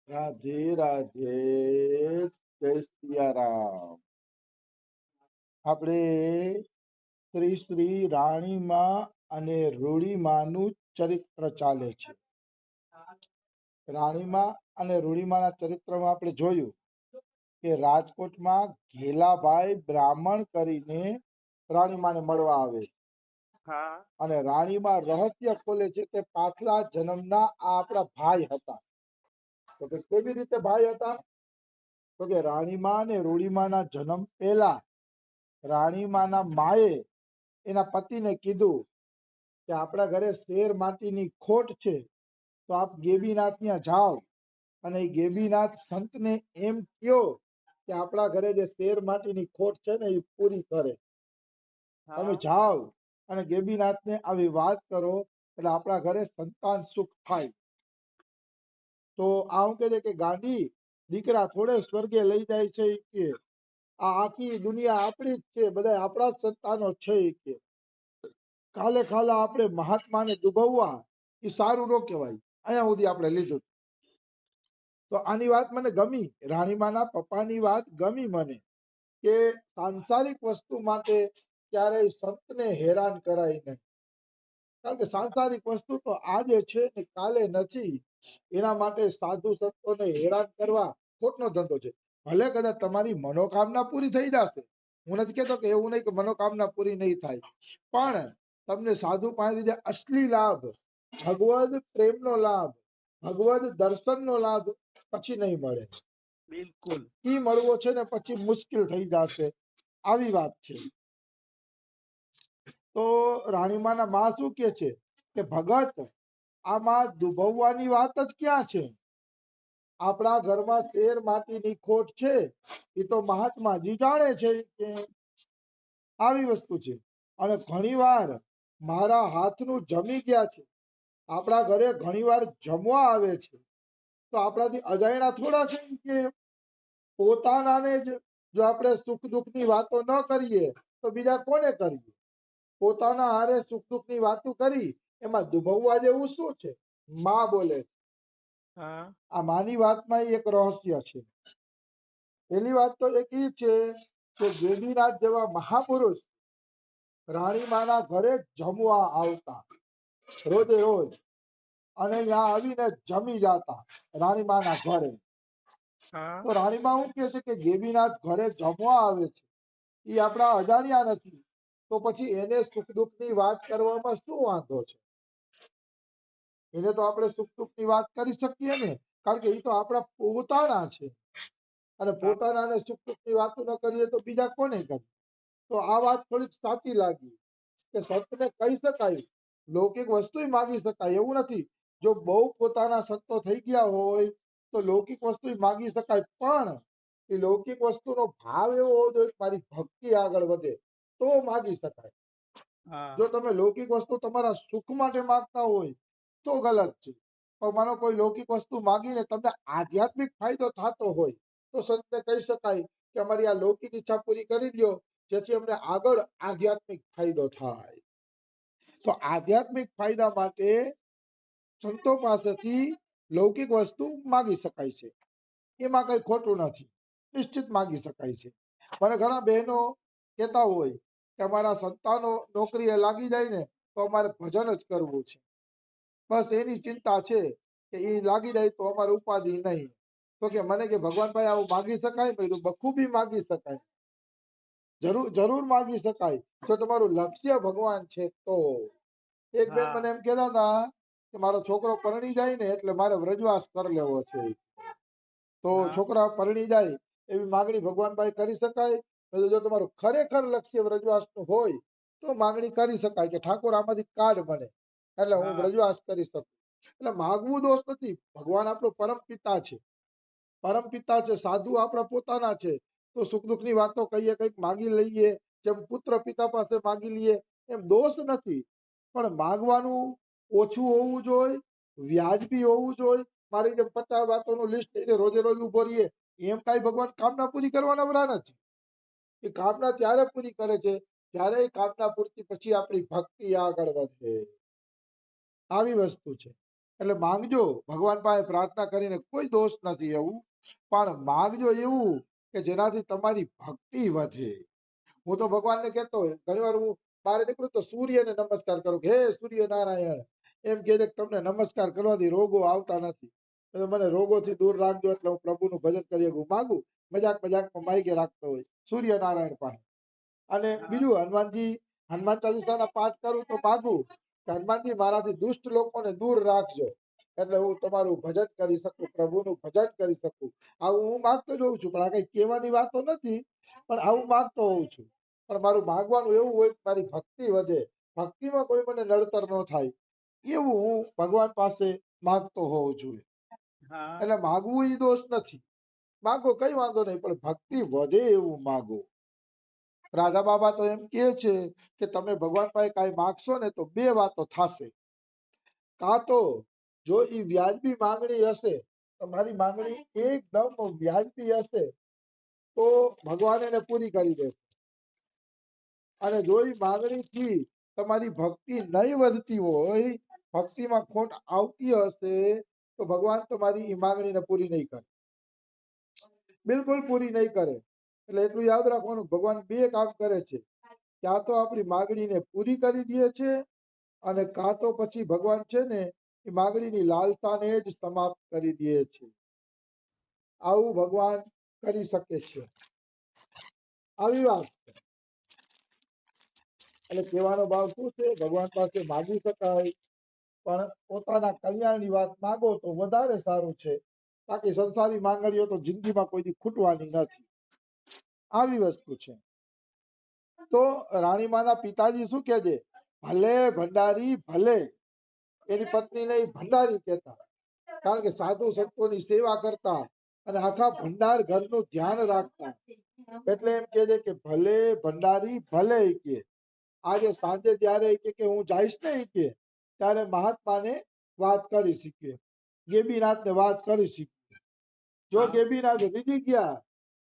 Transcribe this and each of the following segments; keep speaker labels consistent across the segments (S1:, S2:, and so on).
S1: રાધે રાધે, જય સિયારામ. આપણે શ્રી શ્રી રાણીમાં અને રૂડીમાનું ચરિત્ર ચાલે છે. રાણીમાં અને રૂડીમાના ચરિત્રમાં આપણે જોયું કે રાજકોટમાં ઘેલાભાઈ બ્રાહ્મણ કરીને રાણીમાને મળવા આવે અને રાણીમાં રહસ્ય ખોલે છે કે પાછલા જન્મના આ આપણા ભાઈ હતા. તો કે કેવી રીતે ભાઈ હતા? તો કે રાણીમા અને રૂડીમાના જન્મ પહેલા રાણીમાના માએ એના પતિને કીધું કે આપણા ઘરે શેર માટીની ખોટ છે, તો આપ ગેબીનાથ ત્યાં જાઓ અને એ ગેબીનાથ સંતને એમ કયો કે આપણા ઘરે જે શેર માટીની ખોટ છે ને એ પૂરી કરે. તમે જાઓ અને ગેબીનાથને આવી વાત કરો એટલે આપણા ઘરે સંતાન સુખ થાય. તો આ હું કહે છે કે ગાંડી દીકરા થોડે સ્વર્ગે લઈ જાય છે કે આ આખી દુનિયા આપણી જ છે, બધા આપણા જ સંતાનો છે કે કાલે કાલે આપણે મહાત્માને દુભવવા એ સારું ન કહેવાય. અહીંયા સુધી આપણે લીધું. તો આની વાત મને ગમી, રાણીમાના પપ્પાની વાત ગમી મને કે સાંસારિક વસ્તુ માટે ક્યારેય સંતને હેરાન કરાય નહીં. કારણ કે સાંસારિક વસ્તુ તો આજે છે ને કાલે નથી. એના માટે સાધુ સંતોને હેરાન કરવા ખોટનો ધંધો છે. ભલે કદાચ તમારી મનોકામના પૂરી થઈ જશે, હું નથી કહેતો કે એવું નહીં કે મનોકામના પૂરી નહીં થાય, પણ તમને સાધુ પાસેથી જે અસલી લાભ, ભગવદ પ્રેમનો લાભ, ભગવદ દર્શનનો લાભ પછી નહીં મળે. બિલકુલ ઈ મળવો છે ને પછી મુશ્કેલ થઈ જશે. આવી વાત છે. તો રાણીમાના માં શું કે છે કે ભગત આમાં દુભવવાની વાત જ ક્યાં છે? આપણા ઘરમાં શેર માટીની ખોટ છે એ તો મહાત્માજી જાણે છે કે આવી વસ્તુ છે. અને ઘણીવાર મારા હાથનું જમી ગયા છે. આપણા ઘરે ઘણીવાર જમવા આવે છે, તો આપણાથી અજાણ્યા થોડા છે કે પોતાનાને જ જો આપણે સુખ દુઃખની વાતો ન કરીએ તો બીજા કોને કરીએ? પોતાના હારે સુખ દુઃખની વાતો કરી એમાં દુભવવા જેવું શું છે? માં બોલે. આ માની વાતમાં એક રહસ્ય છે. પેલી વાત તો એક ઈ છે કે ગેડીનાથ જેવા મહાપુરુષ રાણીમાના ઘરે જમવા આવતા રોજે રોજ, અને ત્યાં આવીને જમી જાતા રાણીમાના ઘરે. તો રાણીમા શું કે છે કે ગેબીનાથ ઘરે જમવા આવે છે, એ આપણા અજાણ્યા નથી, તો પછી એને સુખ દુઃખની વાત કરવામાં શું વાંધો છે? એને તો આપણે સુખ દુઃખની વાત કરી શકીએ ને, કારણ કે એ તો આપણા પોતાના છે. અને પોતાનાને સુખ દુઃખની વાતો ન કરીએ તો બીજા કોને કરીએ? તો આ વાત થોડીક સાચી લાગી કે સંતને કહી શકાય, લૌકિક વસ્તુ માગી શકાય એવું નથી. જો બહુ પોતાના સંતો થઈ ગયા હોય તો લૌકિક વસ્તુ માગી શકાય, પણ એ લૌકિક વસ્તુનો ભાવ એવો હોવો જોઈએ મારી ભક્તિ આગળ વધે તો માગી શકાય. જો તમે લૌકિક વસ્તુ તમારા સુખ માટે માંગતા હોય તો ગલત છે. પણ માનો કોઈ લૌકિક વસ્તુ માગીને તમને આધ્યાત્મિક ફાયદો થતો હોય તો સંતને કહી શકાય કે અમારી આ લૌકિક ઈચ્છા પૂરી કરી દો, જેથી અમને આગળ આધ્યાત્મિક ફાયદો થાય. તો આધ્યાત્મિક ફાયદા માટે સંતો પાસેથી લૌકિક વસ્તુ માગી શકાય છે. એમાં કઈ ખોટું નથી, નિશ્ચિત માગી શકાય છે. મને ઘણા બહેનો કહેતા હોય કે અમારા સંતાનો નોકરીએ લાગી જાય ને તો અમારે ભજન જ કરવું છે, બસ એની ચિંતા છે કે એ લાગી જાય તો અમારે ઉપાધિ નહીં. તો કે મને કે ભગવાનભાઈ આવું માગી શકાય? મેં બખૂબી માગી શકાય, જરૂર માગી શકાય, જો તમારું લક્ષ્ય ભગવાન છે તો. એક બેન મને એમ કહેતા હતા કે મારો છોકરો પરણી જાય ને એટલે મારે વ્રજવાસ કરી લેવો છે, તો છોકરા પરણી જાય એવી માગણી ભગવાનભાઈ કરી શકાય? જો તમારું ખરેખર લક્ષ્ય વ્રજવાસનું હોય તો માગણી કરી શકાય કે ઠાકોર આમાંથી કાઢ મને એટલે હું વ્રજવાસ કરી શકું. એટલે માગવું દોષ નથી. ભગવાન આપણો પરમ પિતા છે, પરમ પિતા છે, સાધુ આપણા પોતાના છે, તો સુખ દુઃખની વાતો કહીએ, કંઈક માગી લઈએ, જેમ પુત્ર પિતા પાસે માગી લઈએ એમ દોષ નથી. પણ માગવાનું ઓછું હોવું જોઈએ, વ્યાજબી હોવું જોઈએ. મારી જેમ 50 વાતોનું લિસ્ટ લઈને રોજે રોજ ઉભો રહીએ એમ કઈ ભગવાન કામના પૂરી કરવાના વરા નથી. એ કામના ત્યારે પૂરી કરે છે જ્યારે એ કામના પૂર્તિ પછી આપણી ભક્તિ આગળ વધે. આવી વસ્તુ છે. એટલે માંગજો ભગવાન પાસે પ્રાર્થના કરીને કોઈ દોષ નથી એવું, પણ માંગજો એવું કે જેનાથી તમારી ભક્તિ વધે. હું તો ભગવાનને કહેતો હોય ઘણી વાર હું બહાર નીકળું તો સૂર્યને નમસ્કાર કરું કે હે સૂર્યનારાયણ, એમ કહે છે કે તમને નમસ્કાર કરવાથી રોગો આવતા નથી, એટલે મને રોગોથી દૂર રાખજો, એટલે હું પ્રભુનું ભજન કરી શકું. માંગુ મજાકમાં માયકે રાખતો હોય સૂર્યનારાયણ પાસે. અને બીજું હનુમાન ચાલીસાના પાઠ કરું તો માગું કે હનુમાનજી મારાથી દુષ્ટ લોકોને દૂર રાખજો, એટલે હું તમારું ભજન કરી શકું, પ્રભુનું ભજન કરી શકું. આવું હું માગતો જ હોઉં છું, પણ આ કઈ કહેવાની વાતો નથી, પણ આવું માગતો હોઉં છું. પણ મારું માગવાનું એવું હોય કે મારી ભક્તિ વધે, ભક્તિમાં કોઈ મને નડતર ન થાય, એવું હું ભગવાન પાસે માગતો હોઉં છું. એટલે માગવું એ દોષ નથી, માગો કઈ વાંધો નહીં, પણ ભક્તિ વધે એવું માગો. રાધા બાબા તો એમ કે છે કે તમે ભગવાન પાસે કઈ માગશો ને તો બે વાતો થશે. કાં તો જો એ વ્યાજબી માંગણી હશે, તમારી માંગણી એકદમ વ્યાજબી હશે તો ભગવાન એને પૂરી કરી દેશે. અને જો એ માંગણીથી તમારી ભક્તિ નહીં વધતી હોય, ભક્તિમાં ખોટ આવતી હશે, તો ભગવાન તમારી એ માંગણીને પૂરી નહીં કરે, બિલકુલ પૂરી નહીં કરે. એટલે એટલું યાદ રાખવાનું, ભગવાન બે કામ કરે છે, ક્યાં તો આપણી માંગણીને પૂરી કરી દે છે, અને કાં તો પછી ભગવાન છે ને એ માંગણીની લાલસાને જ સમાપ્ત કરી દે છે. આવું ભગવાન કરી શકે છે. આવી વાત છે. એટલે કહેવાનો ભાવ શું છે, ભગવાન પાસે માગી શકાય, પણ પોતાના કલ્યાણની વાત માગો તો વધારે સારું છે. બાકી સંસારી માંગણીઓ તો જિંદગીમાં કોઈ દી ખૂટવાની નથી. આવી વસ્તુ છે. તો રાણીમાના પિતાજી શું કે છે, ભલે ભંડારી ભલે. એની પત્નીને ભંડારી કહેતા, કારણ કે સાધુ સંતોની સેવા કરતા અને આખા ભંડાર ઘરનું ધ્યાન રાખતા. એટલે એમ કે છે કે ભલે ભંડારી ભલે કે આજે સાંજે જયારે કે હું જઈશ ને કે ત્યારે મહાત્માને વાત કરી શીખીએ, ગેબીનાથને વાત કરી શીખીએ. જો ગેબીનાથ રીડી ગયા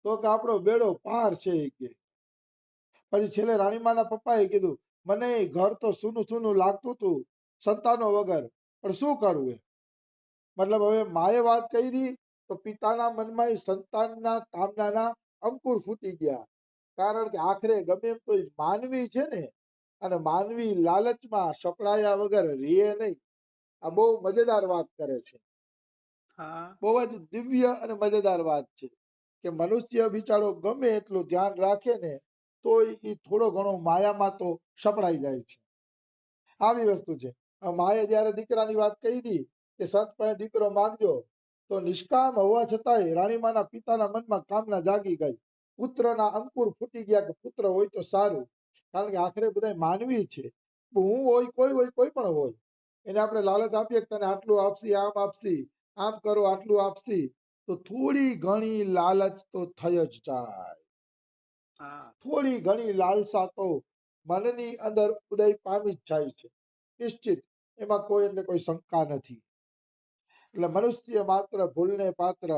S1: તો કે આપણો બેડો પાર છે કે. પછી છેલ્લે રાણીમાના પપ્પાએ કીધું મને ઘર તો સૂનું સૂનું લાગતું હતું સંતાનો વગર, પણ શું કરવું. મતલબ હવે માએ વાત કરી તો પિતાના મનમાં સંતાનના કામનાના અંકુર ફૂટી ગયા, કારણ કે આખરે ગમે એમ તો માનવી છે ને, અને માનવી લાલચમાં સપડાયા વગર રે નહીં. આ બહુ મજેદાર વાત કરે છે, બહુ જ દિવ્ય અને મજેદાર વાત છે કે મનુષ્ય બિચારો ગમે એટલું ધ્યાન રાખે ને તો એ થોડો ઘણો માયામાં તો સપડાઈ જાય છે. આવી વસ્તુ છે. માએ જયારે દીકરાની વાત કહી કે સંત પાસે દીકરો માંગજો, તો નિષ્કામ હોવા છતાંય રાણીમાના પિતાના મનમાં કામના જાગી ગઈ. પુત્રના અંકુર ફૂટી ગયા કે પુત્ર હોય તો સારું, કારણ કે આખરે બધા માનવી છે. હું હોય કોઈ પણ હોય, એને આપણે લાલચ આપીએ કે તને આટલું આપશી, આમ આપશી, આમ કરો આટલું આપશી, તો થોડી ઘણી લાલચ તો થઈ જ જાય. થોડી ઘણી લાલસા તો મનની અંદર ઉદય પામી જ જાય છે, નિશ્ચિત. એમાં કોઈ એટલે કોઈ શંકા નથી. એટલે મનુષ્ય માત્ર ભૂલને પાત્ર,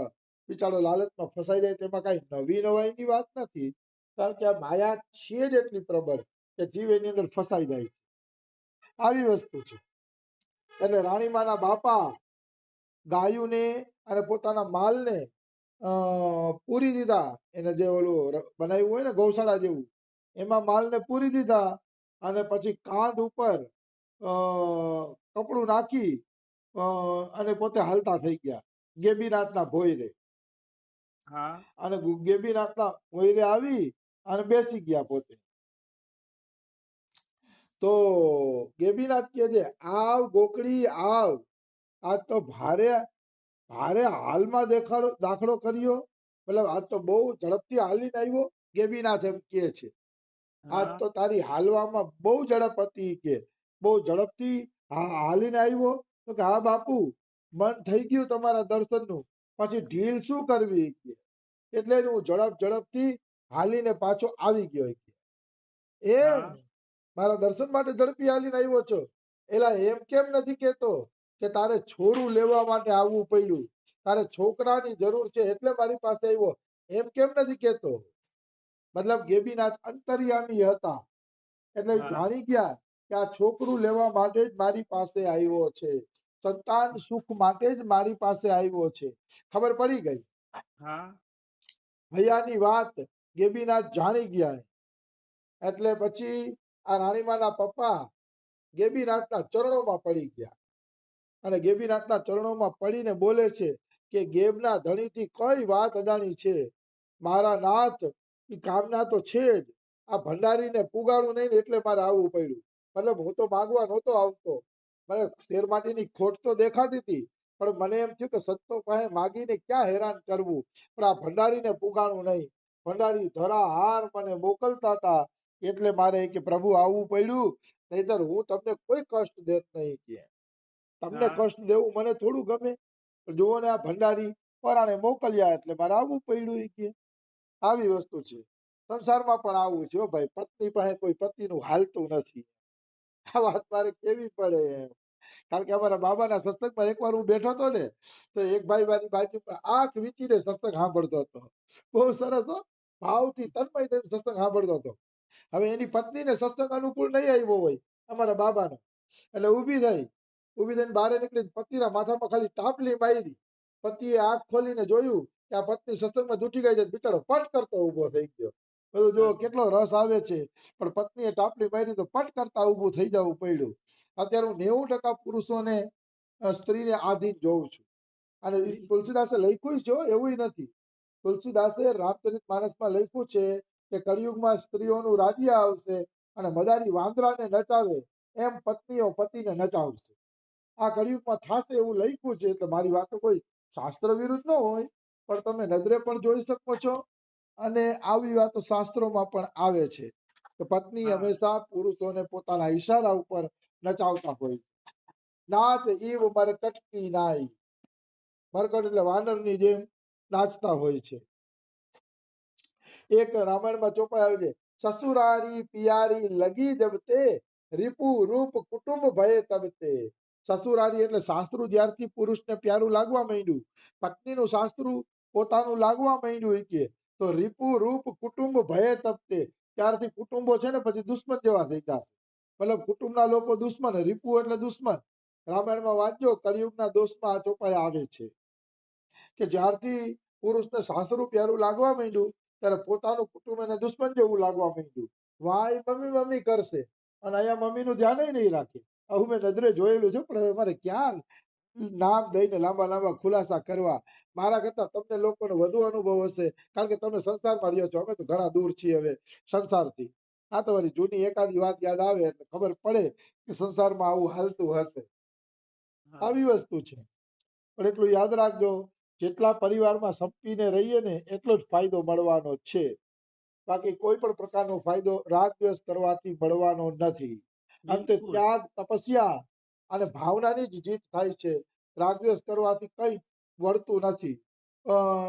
S1: બિચારો લાલચમાં ફસાઈ જાય તેમાં કઈ નવી નવાઈની વાત નથી, કારણ કે આ માયા છે જ એટલી પ્રબળ કે જીવ એની અંદર ફસાઈ જાય છે. આવી વસ્તુ છે. એટલે રાણીમાના બાપા ગાયુંને અને પોતાના માલને પૂરી દીધા, એને જે ઓલું બનાવ્યું હોય ને ગૌશાળા જેવું, એમાં માલને પૂરી દીધા, અને પછી કાંધ ઉપર કપડું નાખી અને પોતે હાલતા થઈ ગયા ગેબીનાથના ભોયરે. અને ગેબીનાથના ભોયરે આવી અને બેસી ગયા પોતે. તો ગેબીનાથ કહે છે આવ ગોકળી આવ, આજ તો ભારે ભારે હાલમાં દાખલો કર્યો, મતલબ આજ તો બહુ ઝડપથી હાલીને આવ્યો. ગેબીનાથ એમ કે છે આજ તો તારી હાલવામાં બહુ ઝડપ હતી કે બહુ ઝડપથી હાલીને આવ્યો. તો કે હા બાપુ, મન થઈ ગયું તમારા દર્શનનું, પછી ઢીલ શું કરવી કે, એટલે જ હું ઝડપથી હાલીને પાછો આવી ગયો. એમ મારા દર્શન માટે ઝડપી હાલીને આવ્યો છો, એલા એમ કેમ નથી કેતો કે તારે છોરું લેવા માટે આવવું પડ્યું, તારે છોકરાની જરૂર છે એટલે મારી પાસે આવ્યો, એમ કેમ નથી કેતો. મતલબ ગેબીનાથ અંતર્યામી હતા, એટલે જાણી ગયા કે આ છોકરું લેવા માટે જ મારી પાસે આવ્યો છે. સંતાન સુખ માટે જ મારી પાસે આવ્યો છે. ખબર પડી ગઈ.
S2: હા
S1: ભૈયાની વાત ગેબીનાથ જાણી ગયા. એટલે પછી આ રાણીમાના પપ્પા ગેબીનાથના ચરણોમાં પડી ગયા અને ગેબીનાથના ચરણોમાં પડીને બોલે છે કે ગેબના ધણીથી કઈ વાત અજાણી છે. મારા નાથ ઈ કામના તો છે જ. આ ભંડારીને પુગાડું નહીં ને એટલે મારે આવવું પડ્યું. મતલબ હું તો માંગવા નહોતો આવતો, મને શેરમાટીની ખોટ તો દેખાતી હતી, પણ મને એમ થયું કે સંતો પાસે માગીને ક્યાં હેરાન કરવું, પણ આ ભંડારીને પુગાડું નહીં. ભંડારી ધરા હાર મને મોકલતા હતા એટલે મારે કે પ્રભુ આવવું પડ્યું, નહીતર હું તમને કોઈ કષ્ટ દેત નહીં. કે તમને
S2: હા
S1: કષ્ટ દેવું મને થોડું ગમે. જુઓ ને આ ભંડારી પરાણે મોકલ્યા એટલે મારે આવવું પડ્યું. કે આવી વસ્તુ છે. સંસારમાં પણ આવું છે હો ભાઈ, પત્ની પાસે કોઈ પતિનું હાલતું નથી. આ વાત મારે કેવી પડે એમ. કારણ કે અમારા બાબાના સત્સંગમાં એકવાર હું બેઠો હતો ને, તો એક ભાઈ મારી બાજુમાં આંખ વીંચીને સત્સંગ સાંભળતો હતો. બહુ સરસ હો, ભાવથી તન્મય થઈને સત્સંગ સાંભળતો હતો. હવે એની પત્નીને સત્સંગ અનુકૂળ નહીં આવ્યો હોય અમારા બાબાનો, એટલે ઊભી થઈને બહાર નીકળીને પતિના માથામાં ખાલી ટાપલી મારી. પતિએ આંખ ખોલીને જોયું કે આ પત્ની સત્સંગમાં જૂઠી ગઈ છે. બિચારો પટ કરતો ઊભો થઈ ગયો. બધું જો કેટલો રસ આવે છે. પણ પત્નીએ ટાપલી મારી તો પટ કરતા ઊભું થઈ જવું પડ્યું. અત્યારે હું 90% પુરુષોને સ્ત્રીને આધીન જોઉં છું. અને તુલસીદાસે લખ્યું છે એવું નથી. તુલસીદાસે રામચરિત માનસમાં લખ્યું છે કે કળિયુગમાં સ્ત્રીઓનું રાજ્ય આવશે અને મદારી વાંદરાને નચાવે એમ પત્નીઓ પતિને નચાવશે. આ કળિયુગમાં થશે એવું લખ્યું છે. એટલે મારી વાતો કોઈ શાસ્ત્ર વિરુદ્ધ ન હોય, પણ તમે નજરે પણ જોઈ શકો છો અને આવી વાતો શાસ્ત્રોમાં પણ આવે છે કે પત્ની હંમેશા પુરુષોને પોતાના ઈશારા ઉપર નચાવતા હોય. નાચ ઈવ મરકટ કી નાઈ. મરકટ એટલે વાનરની જેમ નાચતા હોય છે. એક રામાયણમાં ચોપાઈ આવે છે, સસુરારી પિયારી લગી જબ તે રીપુ રૂપ કુટુંબ ભય તબ તે. સસુરારી એટલે સાસરું જ્યારથી પુરુષને પ્યારું લાગવા માંડ્યું, પત્નીનું સાસરું પોતાનું લાગવા માંડ્યું કે તો રીપુ રૂપ કુટુંબ ભય તબ તે, ત્યારથી કુટુંબો છે ને પછી દુશ્મન જેવા થઈ જશે. મતલબ કુટુંબના લોકો દુશ્મન, રીપુ એટલે દુશ્મન. રામાયણમાં વાંચજો, કળિયુગના દોષમાં આ ચોપાઈ આવે છે કે જ્યારથી પુરુષને સાસરું પ્યારું લાગવા માંડ્યું ત્યારે પોતાનું કુટુંબ એને દુશ્મન જેવું લાગવા માંડ્યું. વાય મમ્મી મમ્મી કરશે અને અહીંયા મમ્મીનું ધ્યાન નહીં રાખે. આવું મેં નજરે જોયેલું છે. પણ હવે મારે ક્યાં નામ દઈને લાંબા લાંબા ખુલાસા કરવા. મારા કરતા તમને લોકોને વધુ અનુભવ હશે, કારણ કે તમે સંસારમાં રહ્યો છો. અમે તો ઘણા દૂર છીએ હવે સંસારથી. આ તો વળી જૂની એકાદી વાત યાદ આવે એટલે ખબર પડે કે સંસારમાં આવું હાલતું હશે. આવી વસ્તુ છે. પણ એટલું યાદ રાખજો, જેટલા પરિવારમાં સંપીને રહીએ ને એટલો જ ફાયદો મળવાનો છે. બાકી કોઈ પણ પ્રકારનો ફાયદો રાગ દ્વેષ કરવાથી મળવાનો નથી. અંતે ત્યાગ, તપસ્યા અને ભાવનાની જ જીત થાય છે. રાગ દ્વેષ કરવાથી કઈ વળતું નથી.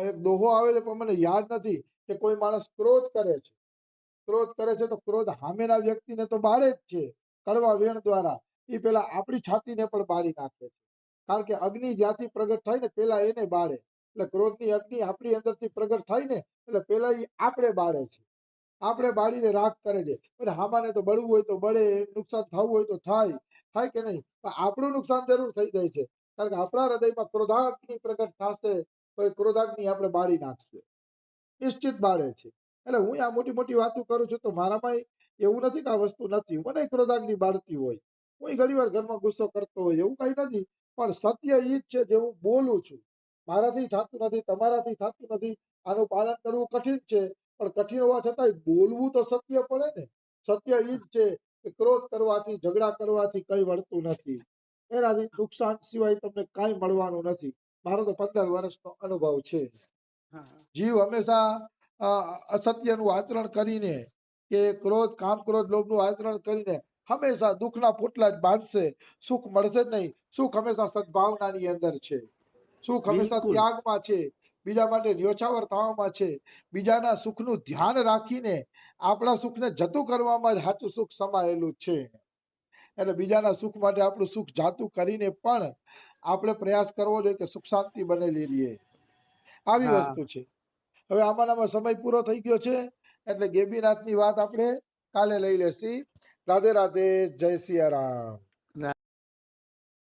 S1: એક દોહો આવે છે પણ મને યાદ નથી કે કોઈ માણસ ક્રોધ કરે છે. ક્રોધ કરે છે તો ક્રોધ સામેના વ્યક્તિને તો બાળે જ છે કડવા વેણ દ્વારા. એ પેલા આપણી છાતીને પણ બાળી નાખે છે. કારણ કે અગ્નિ જ્યાંથી પ્રગટ થાય ને પેલા એને બાળે. એટલે ક્રોધની અગ્નિ આપણી અંદરથી પ્રગટ થાય ને એટલે પેલા એ આપણે બાળે છે. આપણે બાળીને રાગ કરે છે. અને હામાને તો બળવું હોય તો બળે, નુકસાન થવું હોય તો થાય. થાય કે નહીં? પણ આપણું નુકસાન જરૂર થઈ જાય છે. કારણ કે આપણા હૃદયમાં ક્રોધાગ્નિ પ્રગટ થશે તો એ ક્રોધાગ્નિ આપણે બાળી નાખશે. નિશ્ચિત બાળે છે. એટલે હું આ મોટી મોટી વાતો કરું છું તો મારામાં એવું નથી કે આ વસ્તુ નથી. મને ક્રોધાગ્નિ બાળતી હોય, હું ઘણી વાર ઘરમાં ગુસ્સો કરતો હોય, એવું કઈ નથી. પણ સત્ય ઈ જ છે જે હું બોલું છું. મારાથી થતું નથી, તમારાથી થતું નથી. આનું પાલન કરવું કઠિન છે, પણ કઠિન હોવા છતાંય બોલવું તો સત્ય પડે ને. સત્ય ઈ જ છે કે ક્રોધ કરવાથી, ઝઘડા કરવાથી કઈ વળતું નથી. એનાથી નુકસાન સિવાય તમને કાંઈ મળવાનું નથી. મારો તો 15 વર્ષનો અનુભવ છે. જીવ હંમેશા અસત્યનું આચરણ કરીને કે ક્રોધ, કામ, ક્રોધ, લોભનું આચરણ કરીને હંમેશા દુઃખના પોટલા જ બાંધશે. સુખ મળશે જ નહીં. સુખ હંમેશા સદભાવનાની અંદર છે. સુખ હંમેશા ત્યાગમાં છે. બીજા માટે ન્યોછાવર થવામાં છે. બીજાના સુખનું ધ્યાન રાખીને આપણા સુખને જતું કરવામાં જ સાચું સુખ સમાયેલું છે. એટલે બીજાના સુખ માટે આપણું સુખ જાતું કરીને પણ આપણે પ્રયાસ કરવો જોઈએ કે સુખ શાંતિ બનેલી રહીએ. આવી વસ્તુ છે. હવે આમાં સમય પૂરો થઈ ગયો છે એટલે ગેબીનાથની વાત આપણે કાલે લઈ લેશી. રાધે રાધે, જય સિયા રામ.